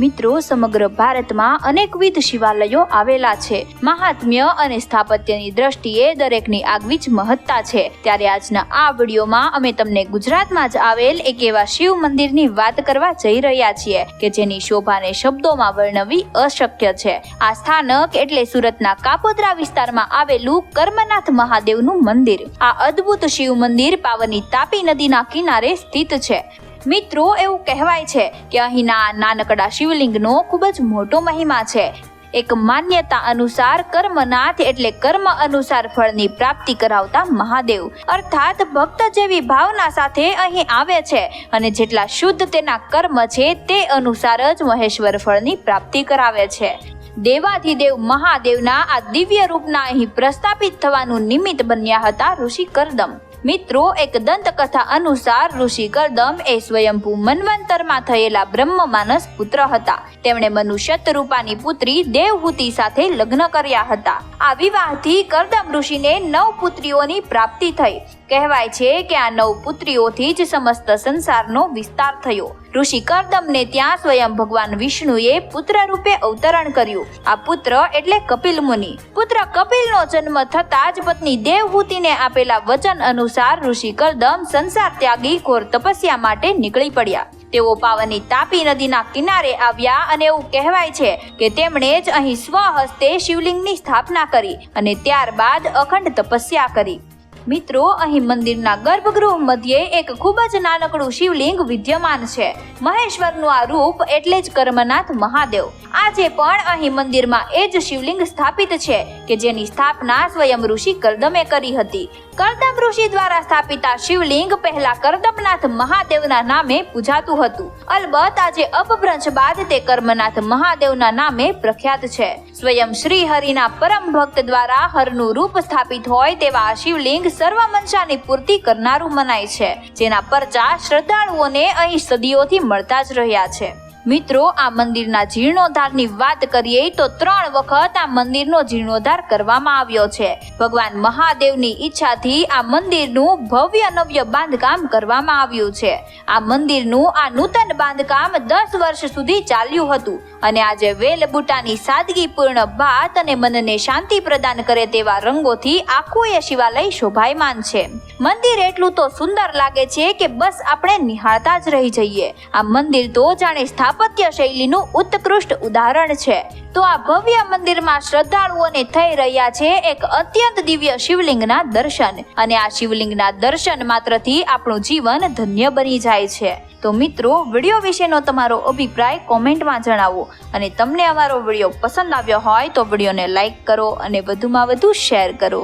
મિત્રો, સમગ્ર ભારતમાં અનેકવિધ શિવાલયો આવેલા છે. મહાત્મ્ય અને સ્થાપત્યની દ્રષ્ટિએ દરેકની આગવી જ મહત્તા છે. ત્યારે આજના આ વિડીયોમાં અમે તમને ગુજરાતમાં જ આવેલ એક એવા શિવ મંદિરની વાત કરવા જઈ રહ્યા છીએ કે જેની શોભાને શબ્દોમાં વર્ણવી અશક્ય છે. આ સ્થાનક એટલે સુરતના કાપોદ્રા વિસ્તારમાં આવેલું કર્મનાથ મહાદેવનું મંદિર. આ અદ્ભુત શિવ મંદિર પાવની તાપી નદીના કિનારે સ્થિત છે. મિત્રો, એવું કહેવાય છે કે અહીંના નાનકડા શિવલિંગનો ખૂબ જ મોટો મહિમા છે. એક માન્યતા અનુસાર કર્મનાથ એટલે કર્મ અનુસાર ફળની પ્રાપ્તિ કરાવતા મહાદેવ, અર્થાત ભક્ત જેવી ભાવના સાથે અહીં આવે છે અને જેટલા શુદ્ધ તેના કર્મ છે તે અનુસાર જ મહેશ્વર ફળની પ્રાપ્તિ કરાવે છે. દેવાધિદેવ મહાદેવના આ દિવ્ય રૂપના અહીં પ્રસ્થાપિત થવાનું નિમિત્ત બન્યા હતા ઋષિ કરદમ. મિત્રો, એક દંતકથા અનુસાર ઋષિ કરદમ એ સ્વયંભૂ મન્વંતરમાં થયેલા બ્રહ્મમાનસ પુત્ર હતા. તેમણે મનુષ્ય રૂપાની પુત્રી દેવહૂતિ સાથે લગ્ન કર્યા હતા. આ વિવાહથી કરદમ ઋષિને 9 પુત્રીઓની પ્રાપ્તિ થઈ. કહેવાય છે કે આ 9 પુત્રીઓથી જ સમસ્ત સંસારનો વિસ્તાર થયો. ઋષિ કરદમને ત્યાં સ્વયં ભગવાન વિષ્ણુએ પુત્ર રૂપે અવતરણ કર્યું. આ પુત્ર એટલે કપિલ મુનિ. પુત્ર કપિલનો જન્મ થતાં જ પત્ની દેવહૂતિને આપેલા વચન અનુસાર ઋષિ કરદમ સંસાર ત્યાગી ઘોર તપસ્યા માટે નીકળી પડ્યા. તેઓ પાવની તાપી નદીના કિનારે આવ્યા અને એવું કહેવાય છે કે તેમણે જ અહીં સ્વહસ્તે શિવલિંગની સ્થાપના કરી અને ત્યારબાદ અખંડ તપસ્યા કરી. મિત્રો, અહીં મંદિરના ગર્ભગૃહ મધ્યે એક ખૂબ જ નાનકડું શિવલિંગ વિદ્યમાન છે. મહેશ્વરનું આ રૂપ એટલે જ કર્મનાથ મહાદેવ. આજે પણ અહીં મંદિરમાં એ જ શિવલિંગ સ્થાપિત છે કે જેની સ્થાપના સ્વયં ઋષિ કરદમે કરી હતી. કરદમ ઋષિ દ્વારા સ્થાપિત આ શિવલિંગ પહેલા કરદમનાથ મહાદેવના નામે પૂજાતું હતું. અલબત્ત આજે અપભ્રંશ બાદ તે કર્મનાથ મહાદેવના નામે પ્રખ્યાત છે. સ્વયં શ્રી હરિના પરમ ભક્ત દ્વારા હરનું રૂપ સ્થાપિત હોય તેવા આ શિવલિંગ સર્વ મનસાની પૂર્તિ કરનારું મનાય છે, જેના પરચા શ્રદ્ધાળુઓને અહીં સદીઓથી મળતા જ રહ્યા છે. મિત્રો, આ મંદિરના જીર્ણોદ્ધારની વાત કરીએ તો 3 વખત આ મંદિરનો જીર્ણોદ્ધાર કરવામાં આવ્યો છે. ભગવાન મહાદેવની ઈચ્છાથી આ મંદિરનું ભવ્ય નવ્ય બાંધકામ કરવામાં આવ્યું છે. આ મંદિરનું આ નૂતન બાંધકામ 10 વર્ષ સુધી ચાલ્યું હતું અને આજે વેલબુટાની સાદગીપૂર્ણ ભાત અને મનને શાંતિ પ્રદાન કરે તેવા રંગોથી આખું એ શિવાલય શોભાયમાન છે. મંદિર એટલું તો સુંદર લાગે છે કે બસ આપણે નિહાળતા જ રહી જઈએ. આ મંદિર તો જાણે સ્થાપત્ય શૈલીનું ઉત્કૃષ્ટ ઉદાહરણ છે. તો આ ભવ્ય મંદિરમાં શ્રદ્ધાળુઓને થઈ રહ્યા છે એક અત્યંત દિવ્ય શિવલિંગના દર્શન, અને આ શિવલિંગના દર્શન માત્રથી આપણું જીવન ધન્ય બની જાય છે. તો મિત્રો, વિડીયો વિશેનો તમારો અભિપ્રાય કોમેન્ટમાં જણાવો અને તમને અમારો વિડીયો પસંદ આવ્યો હોય તો વિડીયોને લાઈક કરો અને વધુમાં વધુ શેર કરો.